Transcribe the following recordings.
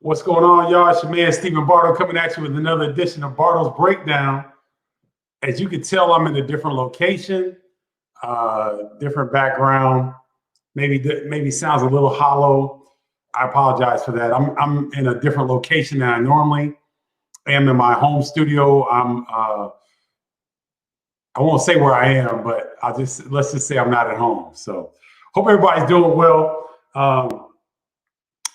What's going on, y'all? It's your man, Stephen Bardo, coming at you with another edition of Bardo's Breakdown. As you can tell, I'm in a different location, different background. Maybe sounds a little hollow. I apologize for that. I'm in a different location than I normally am in my home studio. I won't say where I am, but let's just say I'm not at home. So hope everybody's doing well.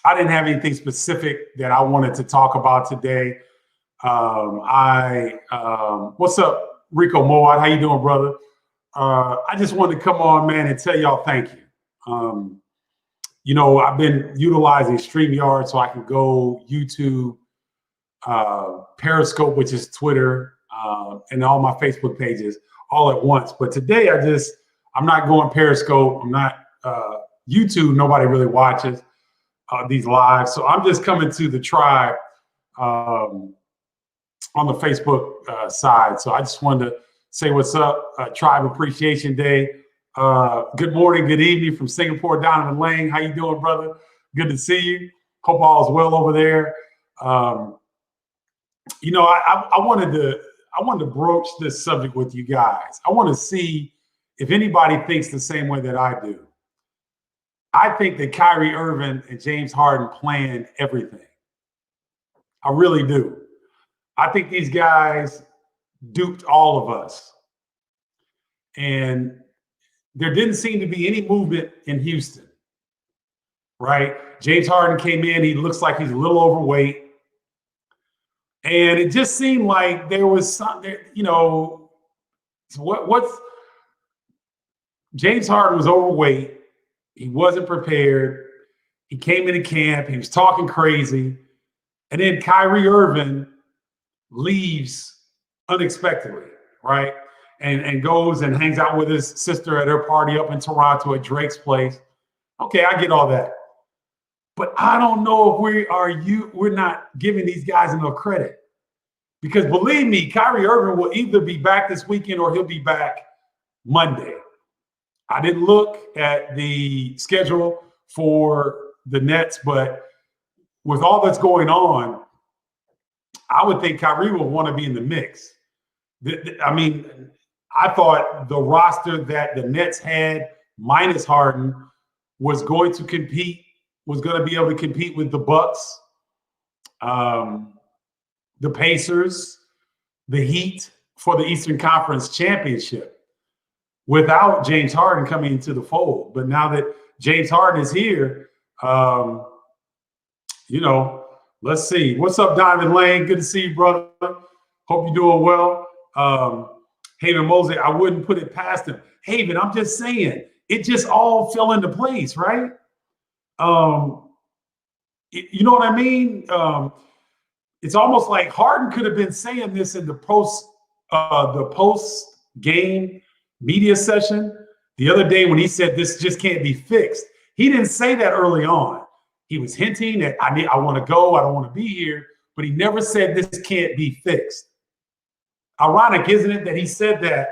I didn't have anything specific that I wanted to talk about today. What's up, Rico Moad? How you doing, brother? I just wanted to come on, man, and tell y'all thank you. I've been utilizing StreamYard so I can go YouTube, Periscope, which is Twitter, and all my Facebook pages all at once. But today I'm not going Periscope. I'm not YouTube. Nobody really watches these lives. So I'm just coming to the tribe on the Facebook side. So I just wanted to say what's up, Tribe Appreciation Day. Good morning, good evening from Singapore, Donovan Lang. How you doing, brother? Good to see you. Hope all is well over there. I wanted to broach this subject with you guys. I want to see if anybody thinks the same way that I do. I think that Kyrie Irving and James Harden planned everything. I really do. I think these guys duped all of us. And there didn't seem to be any movement in Houston, right? James Harden came in. He looks like he's a little overweight. And it just seemed like there was something, James Harden was overweight. He wasn't prepared. He came into camp. He was talking crazy. And then Kyrie Irving leaves unexpectedly, right? And goes and hangs out with his sister at her party up in Toronto at Drake's place. Okay, I get all that. But I don't know if we're not giving these guys enough credit. Because believe me, Kyrie Irving will either be back this weekend or he'll be back Monday. I didn't look at the schedule for the Nets, but with all that's going on, I would think Kyrie will want to be in the mix. I thought the roster that the Nets had minus Harden was going to be able to compete with the Bucks, the Pacers, the Heat for the Eastern Conference Championship without James Harden coming into the fold. But now that James Harden is here, let's see. What's up, Donovan Lang? Good to see you, brother. Hope you're doing well. Haven Mosey, I wouldn't put it past him. Haven, I'm just saying, it just all fell into place, right? You know what I mean? It's almost like Harden could have been saying this in the post game media session the other day when he said this just can't be fixed. He didn't say that early on. He was hinting that I want to go, I don't want to be here, but he never said this can't be fixed. Ironic, isn't it, that he said that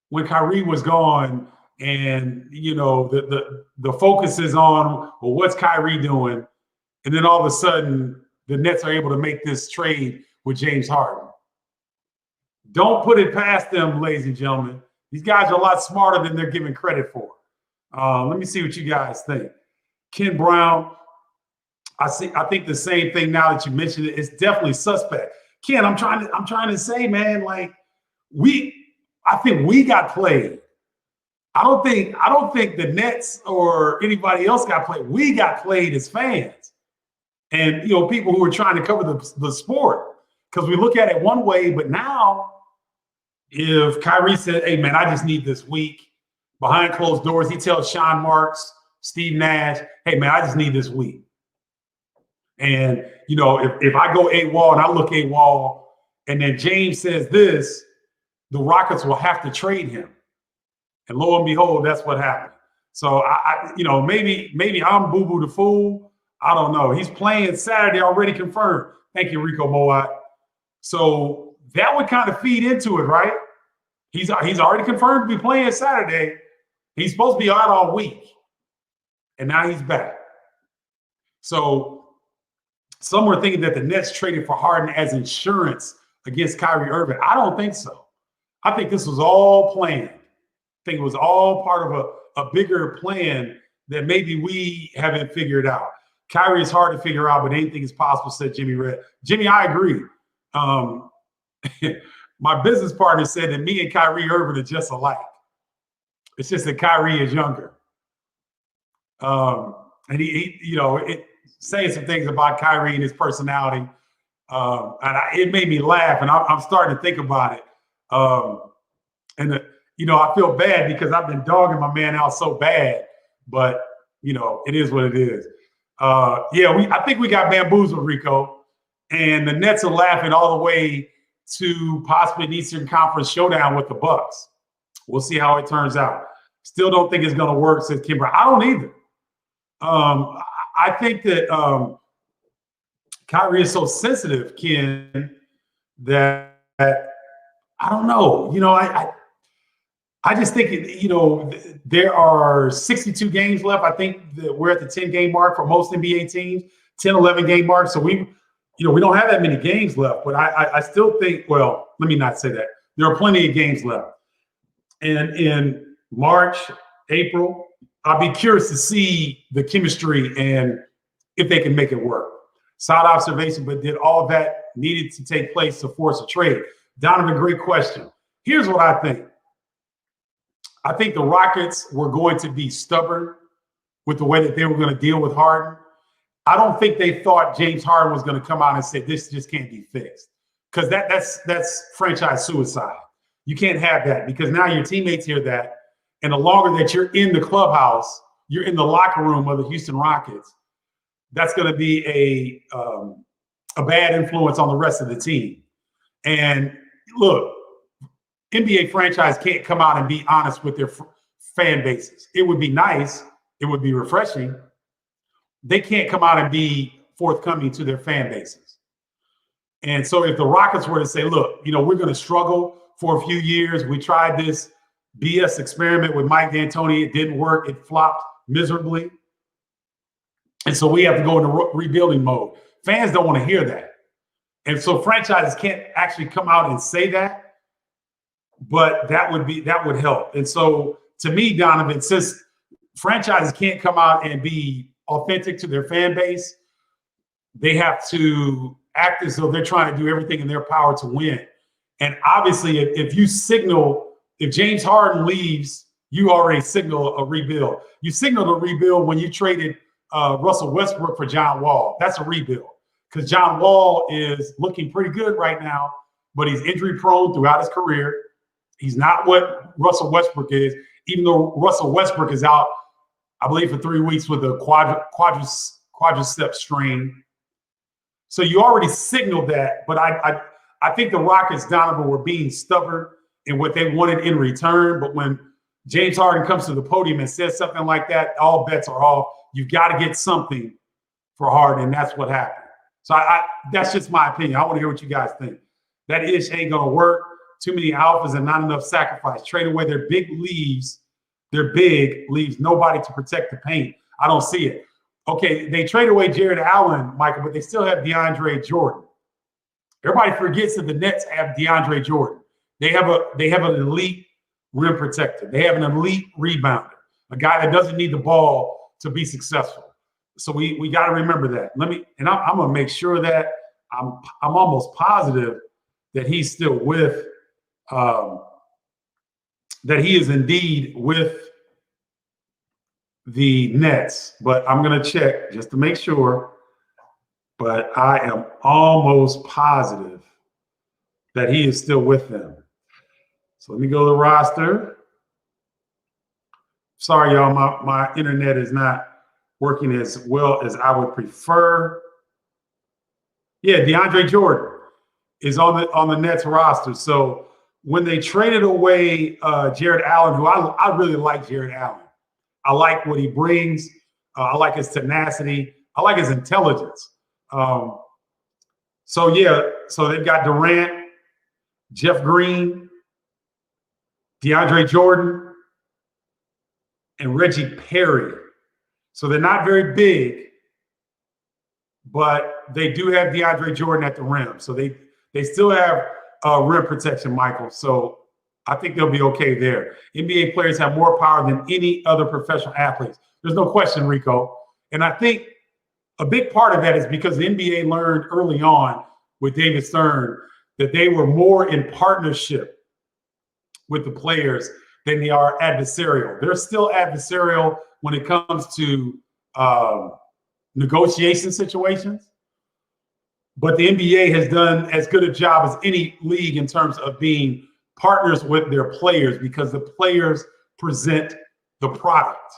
when Kyrie was gone, and the focus is on, well, what's Kyrie doing? And then all of a sudden the Nets are able to make this trade with James Harden. Don't put it past them, ladies and gentlemen. These guys are a lot smarter than they're given credit for. Let me see what you guys think. Ken Brown, I think the same thing now that you mentioned it. It's definitely suspect. Ken, I'm trying to say, man, like I think we got played. I don't think the Nets or anybody else got played. We got played as fans, and people who are trying to cover the sport, because we look at it one way, but now. If Kyrie said, hey, man, I just need this week, behind closed doors, he tells Sean Marks, Steve Nash, hey, man, I just need this week. And, if I go AWOL and I look AWOL, and then James says this, the Rockets will have to trade him. And lo and behold, that's what happened. So, maybe I'm Boo-Boo the Fool. I don't know. He's playing Saturday, already confirmed. Thank you, Rico Moat. So, that would kind of feed into it, right? He's already confirmed to be playing Saturday. He's supposed to be out all week. And now he's back. So some were thinking that the Nets traded for Harden as insurance against Kyrie Irving. I don't think so. I think this was all planned. I think it was all part of a bigger plan that maybe we haven't figured out. Kyrie is hard to figure out, but anything is possible, said Jimmy Red. Jimmy, I agree. My business partner said that me and Kyrie Irving are just alike. It's just that Kyrie is younger. And he saying some things about Kyrie and his personality. It made me laugh, and I'm starting to think about it. I feel bad because I've been dogging my man out so bad, but it is what it is. I think we got bamboozled, Rico, and the Nets are laughing all the way to possibly an Eastern Conference showdown with the Bucks. We'll see how it turns out. Still don't think it's going to work, says Kimber. I don't either. I think that Kyrie is so sensitive, Ken, that I don't know. I just think, there are 62 games left. I think that we're at the 10-game mark for most NBA teams, 10, 11-game mark. So we don't have that many games left. But I still think, well, let me not say that. There are plenty of games left. And in March, April, I'll be curious to see the chemistry and if they can make it work. Solid observation, but did all that needed to take place to force a trade? Donovan, great question. Here's what I think. I think the Rockets were going to be stubborn with the way that they were going to deal with Harden. I don't think they thought James Harden was going to come out and say, this just can't be fixed. Because that's franchise suicide. You can't have that because now your teammates hear that. And the longer that you're in the clubhouse, you're in the locker room of the Houston Rockets, that's going to be a bad influence on the rest of the team. And look, NBA franchise can't come out and be honest with their fan bases. It would be nice. It would be refreshing. They can't come out and be forthcoming to their fan bases. And so if the Rockets were to say, look, we're going to struggle for a few years. We tried this BS experiment with Mike D'Antoni. It didn't work. It flopped miserably. And so we have to go into rebuilding mode. Fans don't want to hear that. And so franchises can't actually come out and say that. But that would help. And so to me, Donovan, since franchises can't come out and be authentic to their fan base, they have to act as though they're trying to do everything in their power to win. And obviously, if James Harden leaves, you already signal a rebuild. You signaled a rebuild when you traded Russell Westbrook for John Wall. That's a rebuild because John Wall is looking pretty good right now, but he's injury prone throughout his career. He's not what Russell Westbrook is, even though Russell Westbrook is out, I believe, for 3 weeks with a quadricep strain. So you already signaled that, but I think the Rockets, Donovan, were being stubborn in what they wanted in return. But when James Harden comes to the podium and says something like that, all bets are off. You've got to get something for Harden, and that's what happened. So that's just my opinion. I want to hear what you guys think. That ish ain't going to work. Too many alphas and not enough sacrifice. Trade away their big leaves nobody to protect the paint. I don't see it. Okay, they trade away Jared Allen, Michael, but they still have DeAndre Jordan. Everybody forgets that the Nets have DeAndre Jordan. They have an elite rim protector. They have an elite rebounder, a guy that doesn't need the ball to be successful. So we got to remember that. I'm gonna make sure that I'm almost positive that he's still with. That he is indeed with the Nets, but I'm going to check just to make sure. But I am almost positive that he is still with them. So let me go to the roster. Sorry, y'all, my internet is not working as well as I would prefer. Yeah, DeAndre Jordan is on the Nets roster. So when they traded away Jared Allen, who I really like Jared Allen. I like what he brings. I like his tenacity. I like his intelligence. So they've got Durant, Jeff Green, DeAndre Jordan, and Reggie Perry. So they're not very big, but they do have DeAndre Jordan at the rim. So they still have rim protection, Michael. So I think they'll be okay there. NBA players have more power than any other professional athletes. There's no question, Rico. And I think a big part of that is because the NBA learned early on with David Stern that they were more in partnership with the players than they are adversarial. They're still adversarial when it comes to negotiation situations. But the NBA has done as good a job as any league in terms of being partners with their players because the players present the product.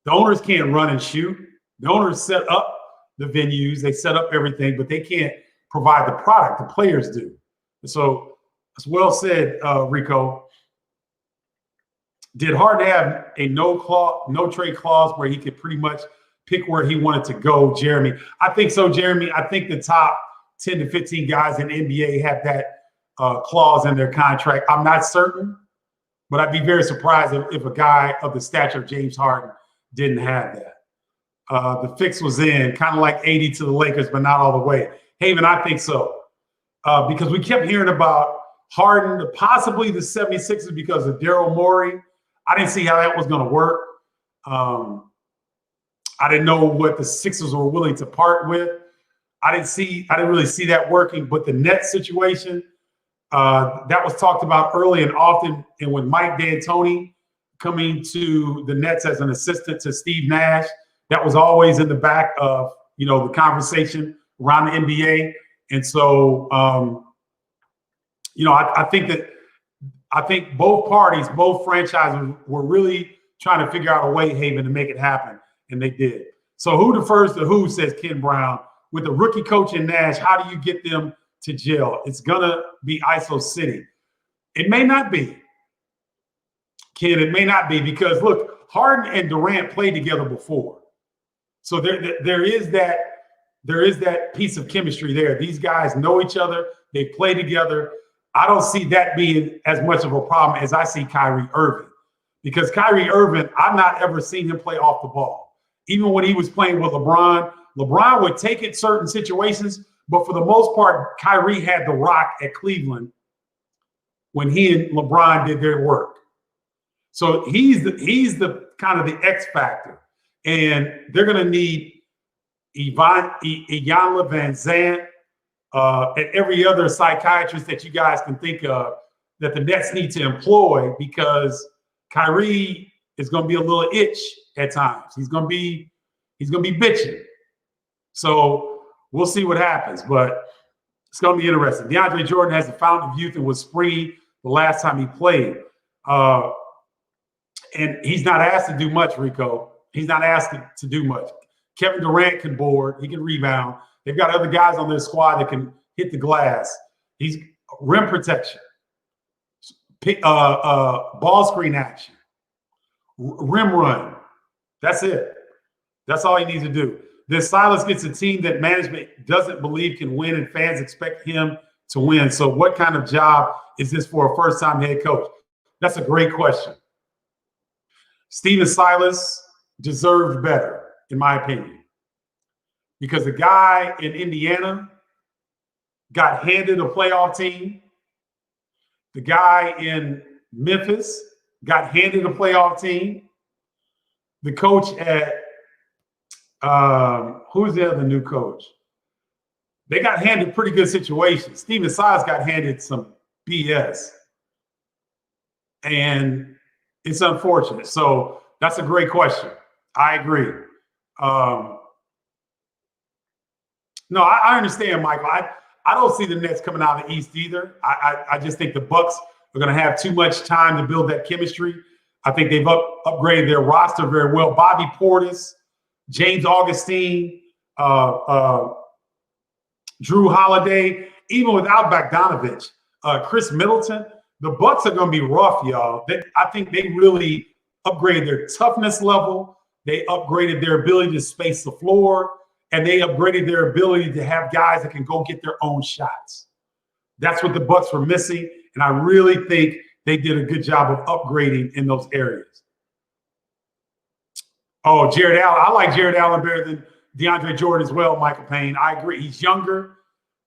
The owners can't run and shoot. The owners set up the venues, they set up everything, but they can't provide the product. The players do. So it's well said, Rico. Did Harden have a no trade clause where he could pretty much pick where he wanted to go, Jeremy? I think so, Jeremy. I think the top 10 to 15 guys in the NBA have that clause in their contract. I'm not certain, but I'd be very surprised if a guy of the stature of James Harden didn't have that. The fix was in, kind of like 80 to the Lakers, but not all the way. Haven, I think so. Because we kept hearing about Harden, possibly the 76ers because of Daryl Morey. I didn't see how that was going to work. I didn't know what the Sixers were willing to part with. I didn't really see that working. But the Nets situation, that was talked about early and often. And with Mike D'Antoni coming to the Nets as an assistant to Steve Nash, that was always in the back of, the conversation around the NBA. And so, I think both parties, both franchises were really trying to figure out a way, Haven, to make it happen. And they did. So who defers to who, says Ken Brown. With the rookie coach in Nash, how do you get them to gel? It's going to be ISO City. It may not be, Ken. It may not be because, look, Harden and Durant played together before. So there is that piece of chemistry there. These guys know each other. They play together. I don't see that being as much of a problem as I see Kyrie Irving. Because Kyrie Irving, I've not ever seen him play off the ball. Even when he was playing with LeBron, LeBron would take it certain situations, but for the most part, Kyrie had the rock at Cleveland when he and LeBron did their work. So he's the kind of the X factor. And they're going to need Iyanla Van Zandt and every other psychiatrist that you guys can think of that the Nets need to employ because Kyrie is going to be a little itch at times. He's going to be bitching. So we'll see what happens, but it's going to be interesting. DeAndre Jordan has the fountain of youth and was springy the last time he played. And he's not asked to do much, Rico. He's not asked to do much. Kevin Durant can board. He can rebound. They've got other guys on their squad that can hit the glass. He's rim protection, ball screen action, rim run. That's it. That's all he needs to do. Then Silas gets a team that management doesn't believe can win and fans expect him to win. So what kind of job is this for a first-time head coach? That's a great question. Steven Silas deserved better, in my opinion, because the guy in Indiana got handed a playoff team. The guy in Memphis got handed a playoff team. The coach at who's the other new coach? They got handed pretty good situations. Steven Silas got handed some BS. And it's unfortunate. So that's a great question. I agree. No, I understand, Michael. I don't see the Nets coming out of the East either. I just think the Bucks are going to have too much time to build that chemistry. I think they've upgraded their roster very well. Bobby Portis, James Augustine, Drew Holiday, even without Bogdanovich, Chris Middleton, the Bucks are going to be rough, y'all. I think they really upgraded their toughness level. They upgraded their ability to space the floor, and they upgraded their ability to have guys that can go get their own shots. That's what the Bucks were missing, and I really think they did a good job of upgrading in those areas. Oh, Jared Allen. I like Jared Allen better DeAndre Jordan as well, Michael Payne. I agree. He's younger.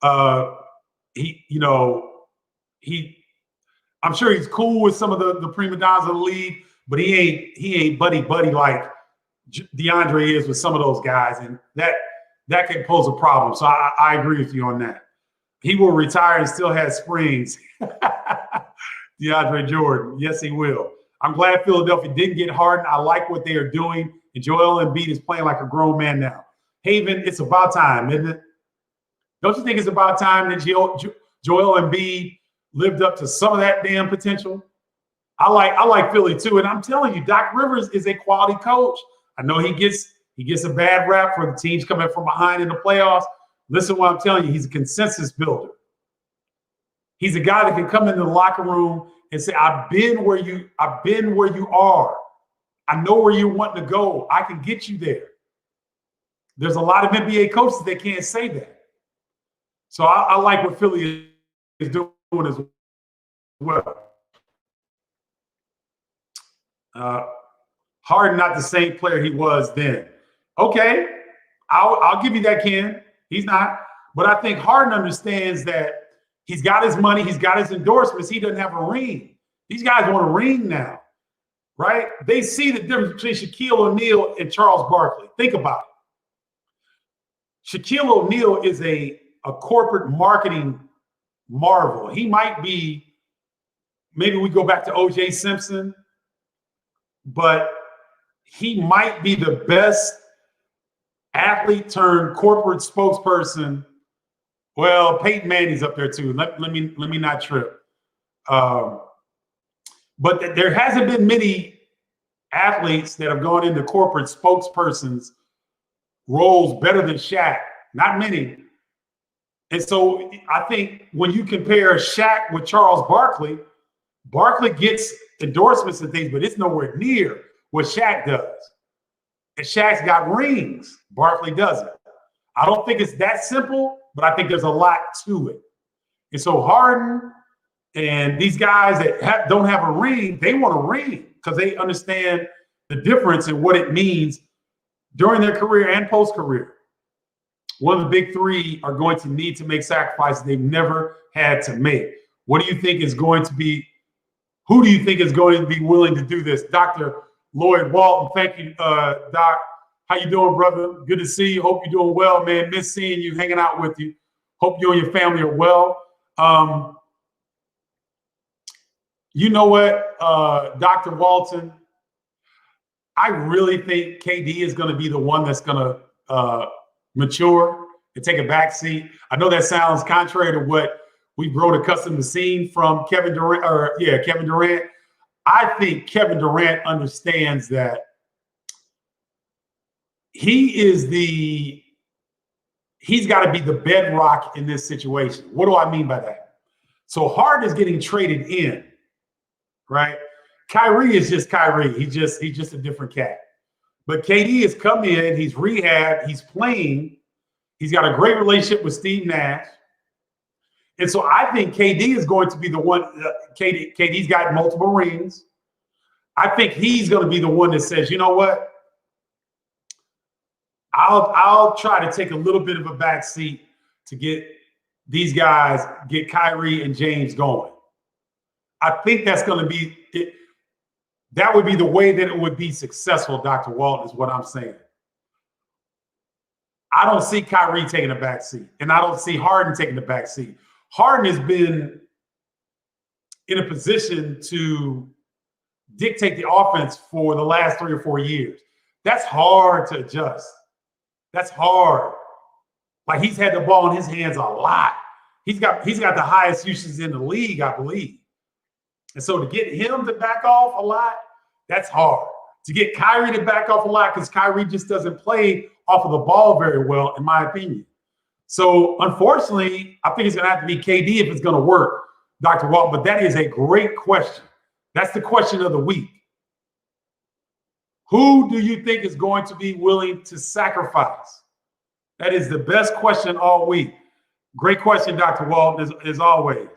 Uh, he, you know, I'm sure he's cool with some of the prima donnas of the league, but he ain't buddy like DeAndre is with some of those guys, and that can pose a problem. So I agree with you on that. He will retire and still have springs. DeAndre Jordan, yes, he will. I'm glad Philadelphia didn't get Harden. I like what they are doing, and Joel Embiid is playing like a grown man now. Haven, it's about time, isn't it? Don't you think it's about time that Joel Embiid lived up to some of that damn potential? I like Philly too, and I'm telling you, Doc Rivers is a quality coach. I know he gets a bad rap for the teams coming from behind in the playoffs. Listen to what I'm telling you. He's a consensus builder. He's a guy that can come into the locker room and say, I've been where you are. I know where you're wanting to go. I can get you there. There's a lot of NBA coaches that can't say that. So I like what Philly is doing as well. Harden not the same player he was then. Okay, I'll give you that, Ken. He's not. But I think Harden understands that he's got his money, he's got his endorsements. He doesn't have a ring. These guys want a ring now, right? They see the difference between Shaquille O'Neal and Charles Barkley. Think about it. Shaquille O'Neal is a corporate marketing marvel. He might be, maybe we go back to O.J. Simpson, but he might be the best athlete turned corporate spokesperson. Well, Peyton Manning's up there too. Let me not trip. But there hasn't been many athletes that have gone into corporate spokespersons roles better than Shaq. Not many. And so I think when you compare Shaq with Charles Barkley, Barkley gets endorsements and things, but it's nowhere near what Shaq does. And Shaq's got rings. Barkley doesn't. I don't think it's that simple, but I think there's a lot to it. And so Harden and these guys that don't have a ring, they want a ring because they understand the difference in what it means during their career and post-career. One of the big three are going to need to make sacrifices they've never had to make. What do you think is going to be, who do you think is going to be willing to do this? Dr. Lloyd Walton, thank you, Doc. How you doing, brother? Good to see you. Hope you're doing well, man. Miss seeing you, hanging out with you. Hope you and your family are well. You know what, Dr. Walton? I really think KD is going to be the one that's going to mature and take a back seat. I know that sounds contrary to what we've grown accustomed to seeing from Kevin Durant. I think Kevin Durant understands that he's got to be the bedrock in this situation. What do I mean by that? So Harden is getting traded in, right? Kyrie is just Kyrie. He's just a different cat. But KD has come in, he's rehabbed, he's playing, he's got a great relationship with Steve Nash. And so I think KD is going to be the one. KD's got multiple rings. I think he's going to be the one that says, you know what? I'll try to take a little bit of a back seat to get these guys, get Kyrie and James going. I think that's going to be it. That would be the way that it would be successful, Dr. Walton, is what I'm saying. I don't see Kyrie taking a back seat, and I don't see Harden taking the back seat. Harden has been in a position to dictate the offense for the last 3 or 4 years. That's hard to adjust. That's hard. Like, he's had the ball in his hands a lot. He's got the highest usage in the league, I believe. And so to get him to back off a lot, that's hard. To get Kyrie to back off a lot, because Kyrie just doesn't play off of the ball very well, in my opinion. So unfortunately, I think it's going to have to be KD if it's going to work, Dr. Walton. But that is a great question. That's the question of the week. Who do you think is going to be willing to sacrifice? That is the best question all week. Great question, Dr. Walton, as always.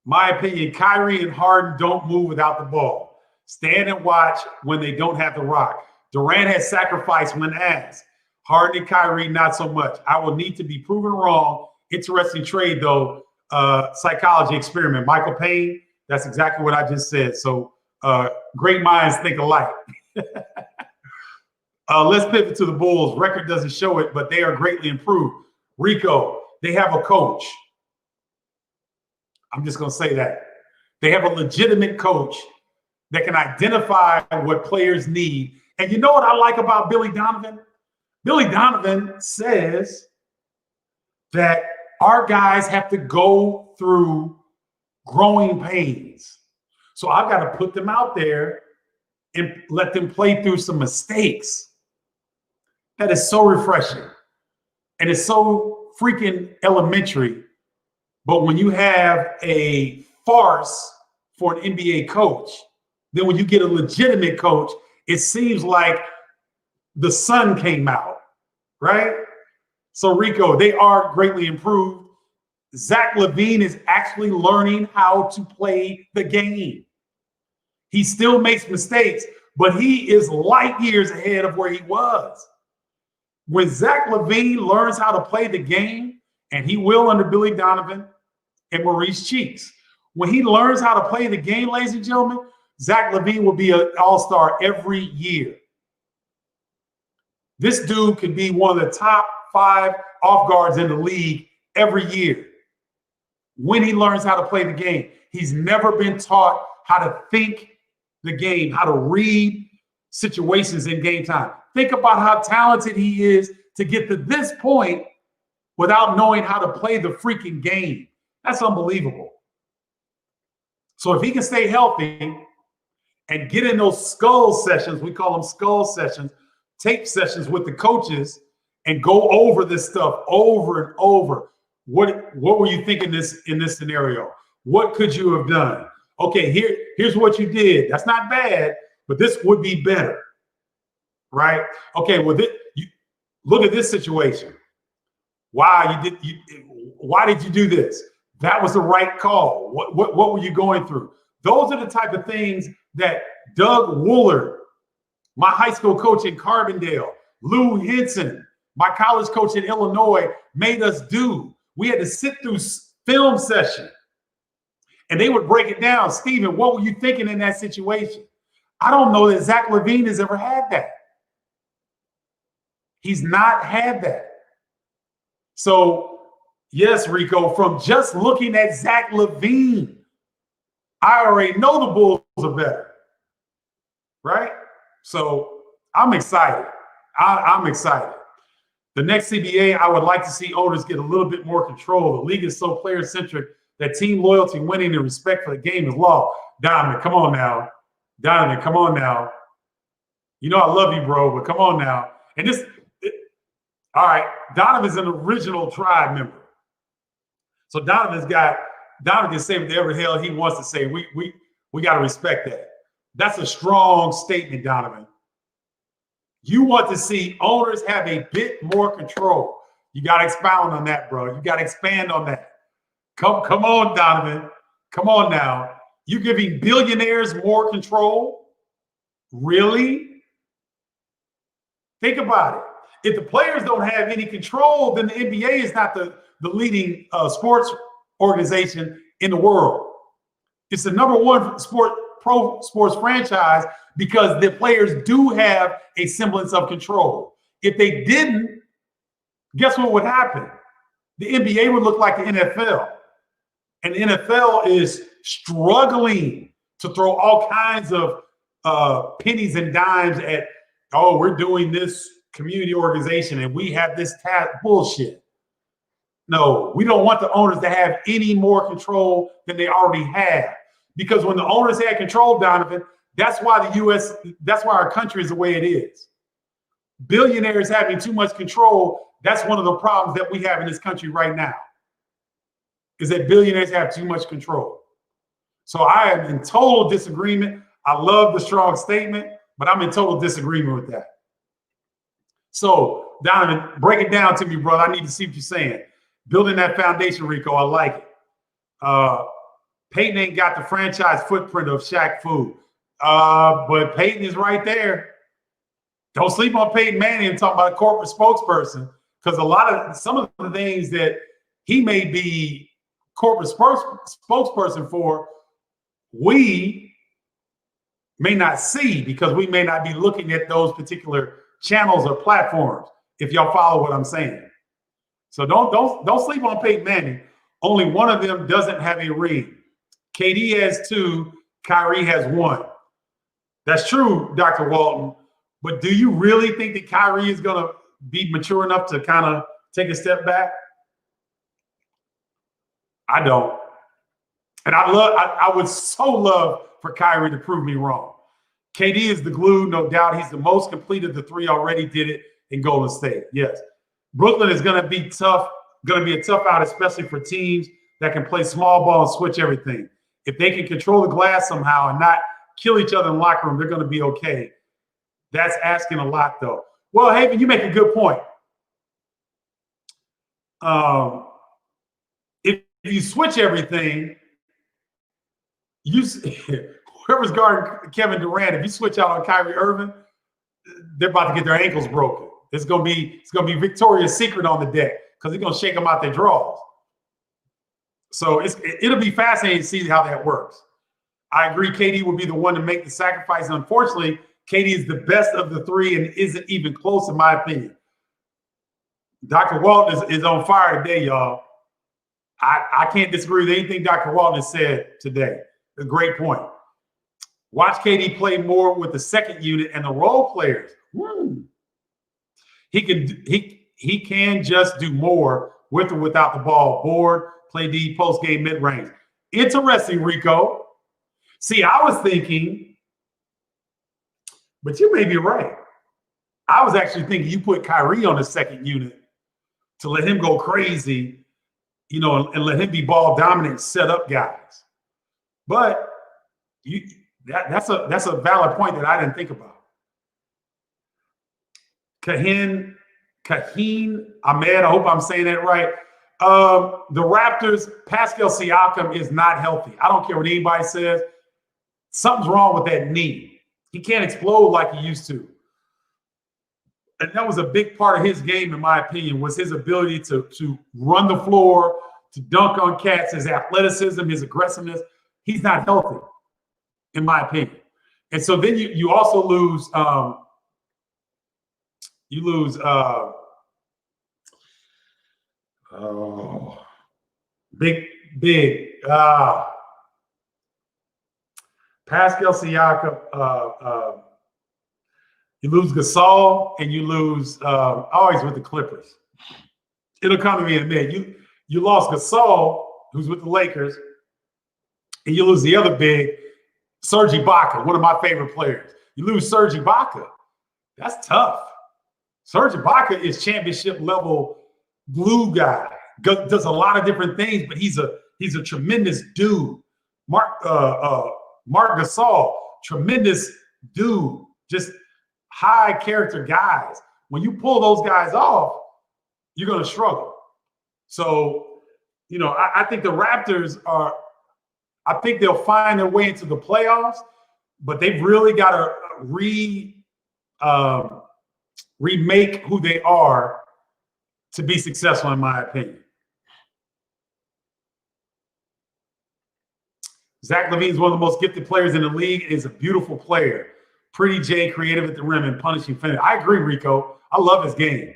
My opinion, Kyrie and Harden don't move without the ball. Stand and watch when they don't have the rock. Durant has sacrificed when asked. Harden and Kyrie, not so much. I will need to be proven wrong. Interesting trade, though. Psychology experiment. Michael Payne, that's exactly what I just said. So great minds think alike. Let's pivot to the Bulls. Record doesn't show it, but they are greatly improved. Rico, they have a coach. I'm just going to say that. They have a legitimate coach that can identify what players need. And you know what I like about Billy Donovan? Billy Donovan says that our guys have to go through growing pains. So I've got to put them out there and let them play through some mistakes. That is so refreshing. And it's so freaking elementary. But when you have a farce for an NBA coach, then when you get a legitimate coach, it seems like the sun came out, right? So Rico, they are greatly improved. Zach LaVine is actually learning how to play the game. He still makes mistakes, but he is light years ahead of where he was. When Zach LaVine learns how to play the game, and he will under Billy Donovan and Maurice Cheeks, when he learns how to play the game, ladies and gentlemen, Zach LaVine will be an all-star every year. This dude could be one of the top 5 off guards in the league every year when he learns how to play the game. He's never been taught how to think the game, how to read situations in game time. Think about how talented he is to get to this point without knowing how to play the freaking game. That's unbelievable. So if he can stay healthy and get in those skull sessions, we call them skull sessions, tape sessions with the coaches, and go over this stuff over and over. What were you thinking in this scenario? What could you have done? Okay, here's what you did. That's not bad, but this would be better, right? Okay, well, look at this situation. Why did you do this? That was the right call. What were you going through? Those are the type of things that Doug Woolard, my high school coach in Carbondale, Lou Henson, my college coach in Illinois, made us do. We had to sit through film session, and they would break it down. Steven, what were you thinking in that situation? I don't know that Zach LaVine has ever had that. He's not had that. So, yes, Rico, from just looking at Zach LaVine, I already know the Bulls are better, right? So I'm excited. I'm excited. The next CBA, I would like to see owners get a little bit more control. The league is so player-centric that team loyalty, winning, and respect for the game is law. Donovan, come on now. Donovan, come on now. You know I love you, bro, but come on now. And all right, Donovan's an original tribe member. So Donovan can say whatever the hell he wants to say. We got to respect that. That's a strong statement, Donovan. You want to see owners have a bit more control. You got to expound on that, bro. You got to expand on that. Come on, Donovan. Come on now. You're giving billionaires more control? Really? Think about it. If the players don't have any control, then the NBA is not the leading sports organization in the world. It's the #1 pro sports franchise because the players do have a semblance of control. If they didn't, guess what would happen? The NBA would look like the NFL. And the NFL is struggling to throw all kinds of pennies and dimes at, oh, we're doing this community organization and we have this task. Bullshit. No, we don't want the owners to have any more control than they already have. Because when the owners had control, Donovan, that's why our country is the way it is. Billionaires having too much control, that's one of the problems that we have in this country right now, is that billionaires have too much control. So I am in total disagreement. I love the strong statement, but I'm in total disagreement with that. So, Donovan, break it down to me, brother. I need to see what you're saying. Building that foundation, Rico, I like it. Peyton ain't got the franchise footprint of Shaq Fu. But Peyton is right there. Don't sleep on Peyton Manning and talk about a corporate spokesperson, because some of the things that he may be corporate spokesperson for, we may not see because we may not be looking at those particular channels or platforms, if y'all follow what I'm saying. So don't sleep on Peyton Manning. Only one of them doesn't have a ring. KD has 2, Kyrie has 1. That's true, Dr. Walton. But do you really think that Kyrie is going to be mature enough to kind of take a step back? I don't. And I would so love for Kyrie to prove me wrong. KD is the glue, no doubt. He's the most complete of the 3, already did it in Golden State. Yes. Brooklyn is going to be tough, going to be a tough out, especially for teams that can play small ball and switch everything. If they can control the glass somehow and not kill each other in the locker room, they're going to be okay. That's asking a lot, though. Well, Haven, you make a good point. If you switch everything, whoever's guarding Kevin Durant, if you switch out on Kyrie Irving, they're about to get their ankles broken. It's gonna be Victoria's Secret on the deck because he's gonna shake them out their drawers. So it'll be fascinating to see how that works. I agree, KD will be the one to make the sacrifice. Unfortunately, KD is the best of the 3 and isn't even close, in my opinion. Dr. Walton is on fire today, y'all. I can't disagree with anything Dr. Walton has said today. A great point. Watch KD play more with the second unit and the role players. He can just do more with or without the ball. Board, play D, post game, mid range. Interesting, Rico. See, I was thinking, but you may be right. I was actually thinking you put Kyrie on the second unit to let him go crazy, and let him be ball dominant, set up guys. But that's a valid point that I didn't think about. Kaheen Ahmed, I hope I'm saying that right. The Raptors, Pascal Siakam is not healthy. I don't care what anybody says. Something's wrong with that knee. He can't explode like he used to. And that was a big part of his game, in my opinion, was his ability to run the floor, to dunk on cats, his athleticism, his aggressiveness. He's not healthy, in my opinion. And so then you also lose Pascal Siakam. You lose Gasol and you lose always with the Clippers. It'll come to me in a minute. You lost Gasol, who's with the Lakers, and you lose the other big, Serge Ibaka, one of my favorite players. You lose Serge Ibaka. That's tough. Serge Ibaka is championship level glue guy. Does a lot of different things, but he's a tremendous dude. Mark Gasol, tremendous dude. Just high character guys. When you pull those guys off, you're going to struggle. So, I think the Raptors I think they'll find their way into the playoffs, but they've really got to remake who they are to be successful, in my opinion. Zach LaVine is one of the most gifted players in the league. Is a beautiful player. Pretty J, creative at the rim and punishing finish. I agree, Rico. I love his game.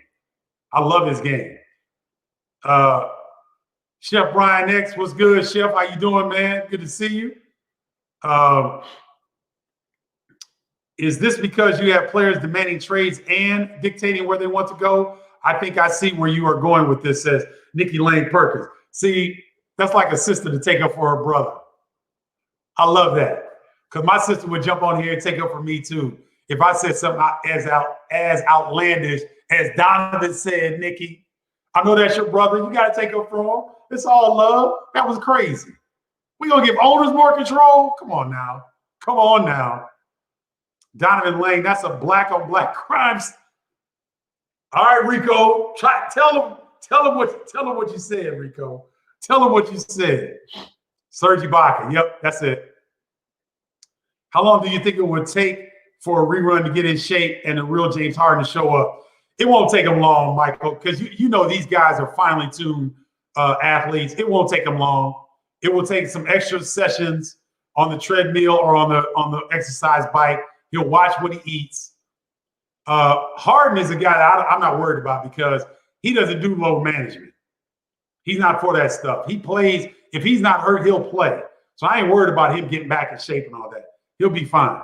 Chef Brian X, what's good, Chef? How you doing, man? Good to see you. Is this because you have players demanding trades and dictating where they want to go? I think I see where you are going with this, says Nikki Lane Perkins. See, that's like a sister to take up for her brother. I love that. Because my sister would jump on here and take up for me too. If I said something as outlandish as Donovan said, Nikki, I know that's your brother. You got to take up for him. It's all love. That was crazy. We going to give owners more control? Come on now. Donovan Lane, that's a black on black crime. All right, Rico, tell him what you said, Rico. Tell him what you said. Serge Ibaka. Yep, that's it. How long do you think it would take for a rerun to get in shape and the real James Harden to show up. It won't take them long, Michael, because you know these guys are finely tuned athletes. It won't take them long. It will take some extra sessions on the treadmill or on the exercise bike. He'll watch what he eats. Harden is a guy that I'm not worried about because he doesn't do load management. He's not for that stuff. He plays. If he's not hurt, he'll play. So I ain't worried about him getting back in shape and all that. He'll be fine.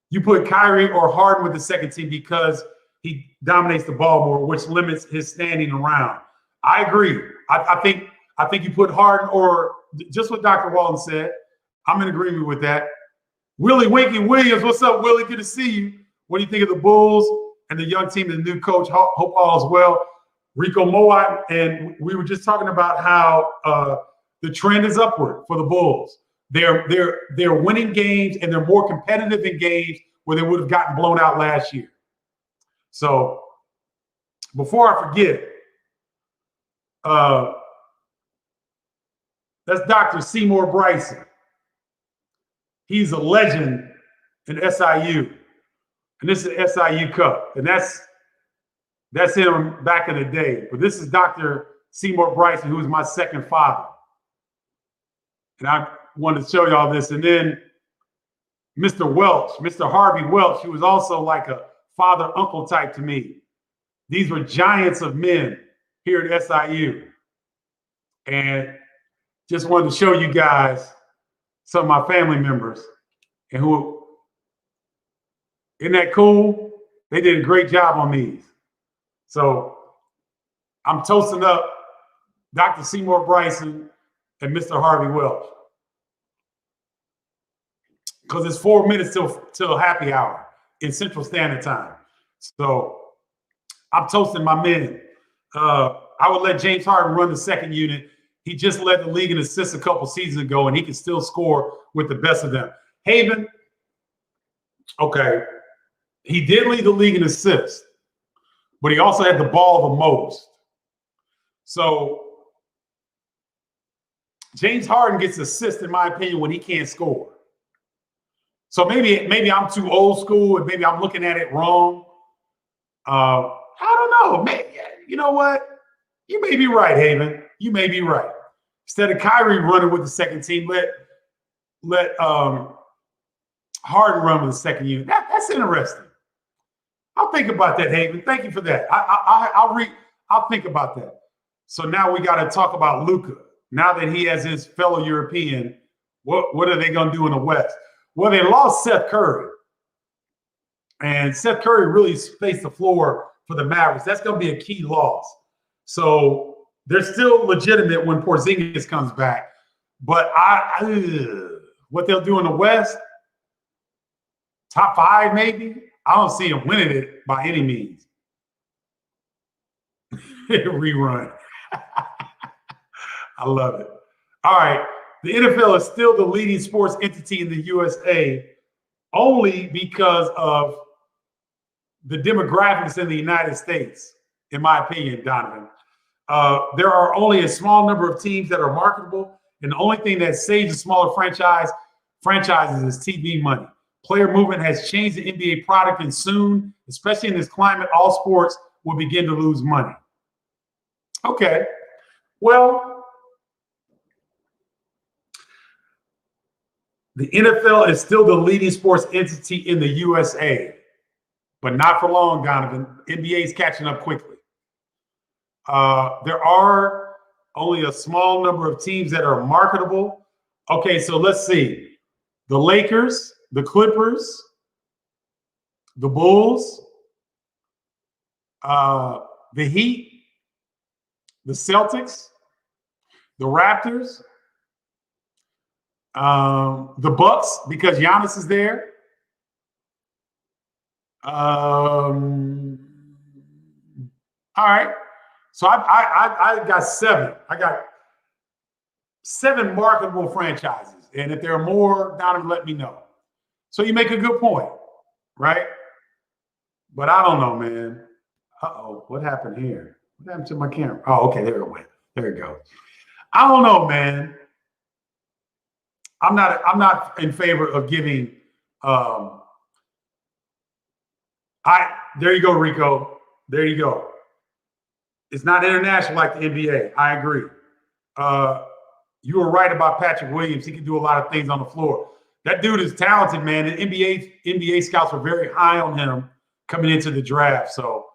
You put Kyrie or Harden with the second team because he dominates the ball more, which limits his standing around. I agree. I think you put Harden or just what Dr. Walton said. I'm in agreement with that. Willie Winky Williams, what's up, Willie? Good to see you. What do you think of the Bulls and the young team and the new coach? Hope all is well. Rico Moat, and we were just talking about how the trend is upward for the Bulls. They're winning games and they're more competitive in games where they would have gotten blown out last year. So before I forget, that's Dr. Seymour Bryson. He's a legend in SIU. And this is SIU Cup. And that's him back in the day. But this is Dr. Seymour Bryson, who is my second father. And I wanted to show y'all this. And then Mr. Welch, Mr. Harvey Welch, who was also like a father-uncle type to me. These were giants of men here at SIU. And just wanted to show you guys some of my family members and who, isn't that cool? They did a great job on these. So I'm toasting up Dr. Seymour Bryson and Mr. Harvey Welch. Because it's 4 minutes till happy hour in Central Standard Time. So I'm toasting my men. I would let James Harden run the second unit. He just led the league in assists a couple seasons ago, and he can still score with the best of them. Haven, okay, he did lead the league in assists, but he also had the ball the most. So James Harden gets assists, in my opinion, when he can't score. So maybe I'm too old school and maybe I'm looking at it wrong. I don't know. Maybe, you know what? You may be right, Haven. You may be right. Instead of Kyrie running with the second team, let Harden run with the second unit. That's interesting. I'll think about that, Haven. Thank you for that. I'll think about that. So now we got to talk about Luka. Now that he has his fellow European, what are they going to do in the West? Well, they lost Seth Curry. And Seth Curry really spaced the floor for the Mavericks. That's going to be a key loss. So they're still legitimate when Porzingis comes back. But what they'll do in the West, top 5 maybe, I don't see them winning it by any means. Rerun. I love it. All right. The NFL is still the leading sports entity in the USA only because of the demographics in the United States, in my opinion, Donovan. There are only a small number of teams that are marketable, and the only thing that saves a smaller franchises is TV money. Player movement has changed the NBA product, and soon, especially in this climate, all sports will begin to lose money. Okay, well, the NFL is still the leading sports entity in the USA, but not for long, Donovan. NBA is catching up quickly. There are only a small number of teams that are marketable. Okay, so let's see. The Lakers, the Clippers, the Bulls, the Heat, the Celtics, the Raptors, the Bucks, because Giannis is there. All right. So I got 7. I got 7 marketable franchises. And if there are more, Donovan, let me know. So you make a good point, right? But I don't know, man. Uh-oh, what happened here? What happened to my camera? Oh, okay, there it went. There it goes. I don't know, man. I'm not in favor of giving Um, there you go, Rico. There you go. It's not international like the NBA. I agree. You were right about Patrick Williams. He can do a lot of things on the floor. That dude is talented, man. And NBA scouts were very high on him coming into the draft. So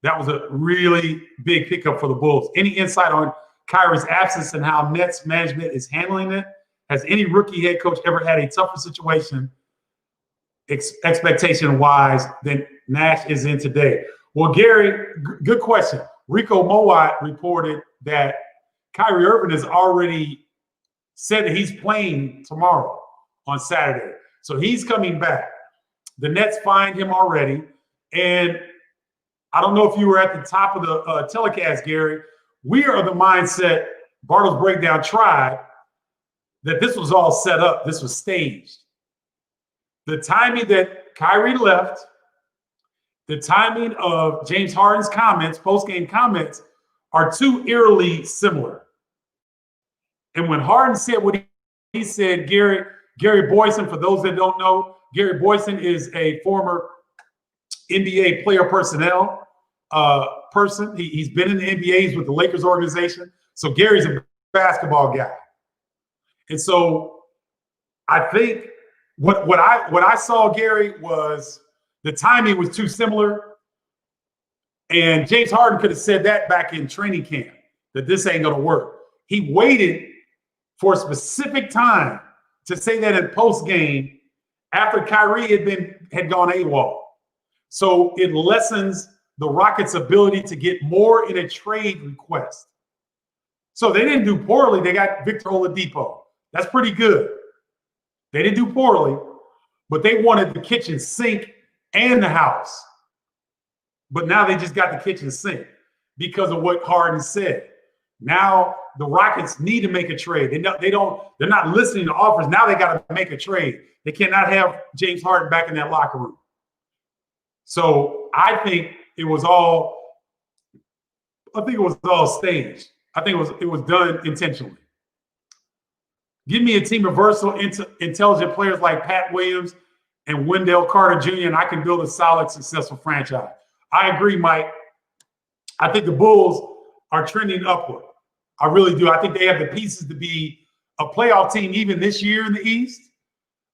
that was a really big pickup for the Bulls. Any insight on Kyrie's absence and how Nets management is handling it? Has any rookie head coach ever had a tougher situation expectation-wise than Nash is in today? Well, Gary, good question. Rico Mowat reported that Kyrie Irving has already said that he's playing tomorrow on Saturday. So he's coming back. The Nets find him already. And I don't know if you were at the top of the telecast, Gary. We are of the mindset, Bardo's Breakdown tried, that this was all set up. This was staged. The timing that Kyrie left, the timing of James Harden's comments, post-game comments, are too eerily similar. And when Harden said what he said, Gary Boyson, for those that don't know, Gary Boyson is a former NBA player personnel person. He's been in the NBAs with the Lakers organization. So Gary's a basketball guy. And so I think what I saw, Gary, was the timing was too similar. And James Harden could have said that back in training camp, that this ain't going to work. He waited for a specific time to say that in post game after Kyrie had gone AWOL. So it lessens the Rockets' ability to get more in a trade request. So they didn't do poorly. They got Victor Oladipo. That's pretty good. They didn't do poorly, but they wanted the kitchen sink and the house. But now they just got the kitchen sink because of what Harden said. Now the Rockets need to make a trade. They're not listening to offers. Now they got to make a trade. They cannot have James Harden back in that locker room. So I think it was all staged. I think it was done intentionally. Give me a team of versatile, intelligent players like Pat Williams and Wendell Carter Jr., and I can build a solid, successful franchise. I agree, Mike. I think the Bulls are trending upward. I really do. I think they have the pieces to be a playoff team even this year in the East.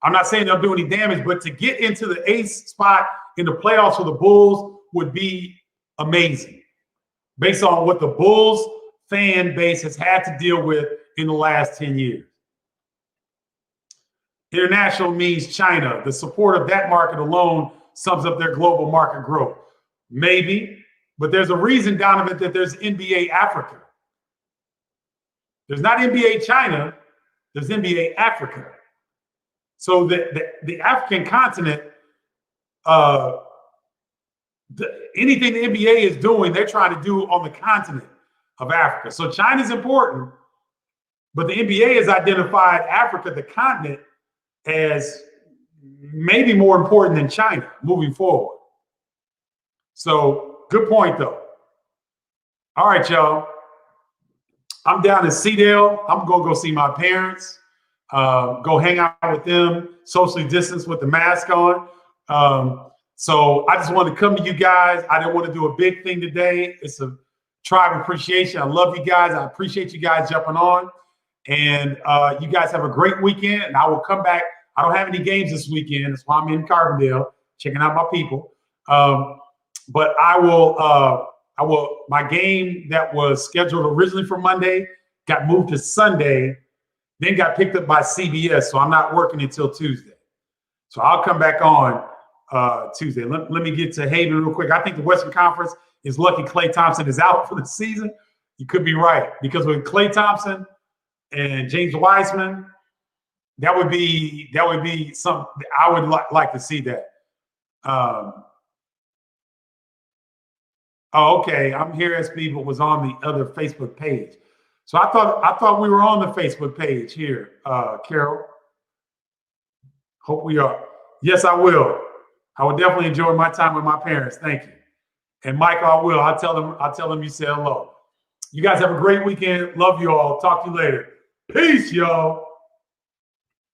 I'm not saying they'll do any damage, but to get into the eighth spot in the playoffs for the Bulls would be amazing based on what the Bulls fan base has had to deal with in the last 10 years. International means China. The support of that market alone sums up their global market growth. Maybe, but there's a reason, Donovan, that there's NBA Africa. There's not NBA China, there's NBA Africa. So the African continent, anything the NBA is doing, they're trying to do on the continent of Africa. So China's important, but the NBA has identified Africa, the continent, as maybe more important than China moving forward. So good point, though. All right, y'all. I'm down in Cedale. I'm going to go see my parents, go hang out with them, socially distance with the mask on. So I just want to come to you guys. I didn't want to do a big thing today. It's a tribe appreciation. I love you guys. I appreciate you guys jumping on. And you guys have a great weekend. And I will come back. I don't have any games this weekend. That's why I'm in Carbondale checking out my people. But I will, my game that was scheduled originally for Monday got moved to Sunday, then got picked up by CBS. So I'm not working until Tuesday. So I'll come back on Tuesday. Let me get to Haven real quick. I think the Western Conference is lucky Klay Thompson is out for the season. You could be right, because with Klay Thompson and James Wiseman, that would be something I would like to see that. Oh, okay. I'm here, SB, but was on the other Facebook page. So I thought we were on the Facebook page here, Carol. Hope we are. Yes, I will. I will definitely enjoy my time with my parents. Thank you. And Michael, I will. I'll tell them you said hello. You guys have a great weekend. Love you all. Talk to you later. Peace, y'all.